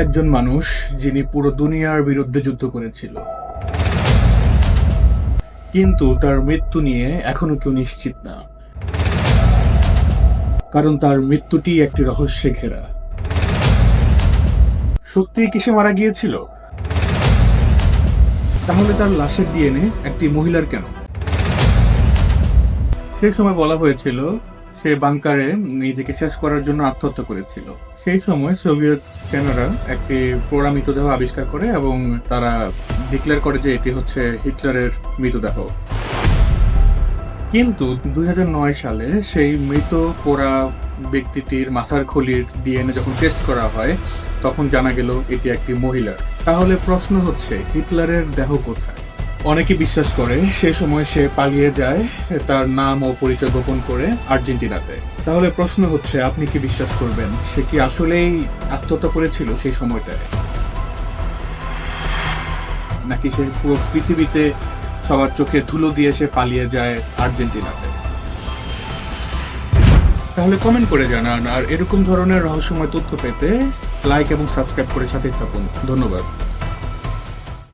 একজন মানুষ যিনি পুরো দুনিয়ার বিরুদ্ধে যুদ্ধ করেছিল, কিন্তু তার মৃত্যু নিয়ে এখনো কেউ নিশ্চিত না, কারণ তার মৃত্যুটি একটি রহস্যে ঘেরা। সত্যিই কিসে মারা গিয়েছিল? তাহলে তার লাশের ডিএনএ একটি মহিলার কেন? সেই সময় বলা হয়েছিল সে বাংকারে নিজেকে শেষ করার জন্য আত্মহত্যা করেছিল। সেই সময় সোভিয়েত সেনারা একটি পোড়া মৃতদেহ আবিষ্কার করে এবং তারা ডিক্লেয়ার করে যে এটি হচ্ছে হিটলারের মৃতদেহ। কিন্তু 2009 সালে সেই মৃত পোড়া ব্যক্তিটির মাথার খুলির ডিএনএ যখন টেস্ট করা হয়, তখন জানা গেল এটি একটি মহিলার। তাহলে প্রশ্ন হচ্ছে, হিটলারের দেহ কোথায়? অনেকে বিশ্বাস করে সে সময় সে পালিয়ে যায় তার নাম ও পরিচয় গোপন করে আর্জেন্টিনাতে। তাহলে প্রশ্ন হচ্ছে, আপনি কি বিশ্বাস করবেন সে কি আসলেই আত্মহত্যা করেছিল সেই সময়টায়, নাকি সে পুরো পৃথিবীতে সবার চোখে ধুলো দিয়ে সে পালিয়ে যায় আর্জেন্টিনাতে? তাহলে কমেন্ট করে জানান, আর এরকম ধরনের রহস্যময় তথ্য পেতে লাইক এবং সাবস্ক্রাইব করে সাথে থাকুন। ধন্যবাদ।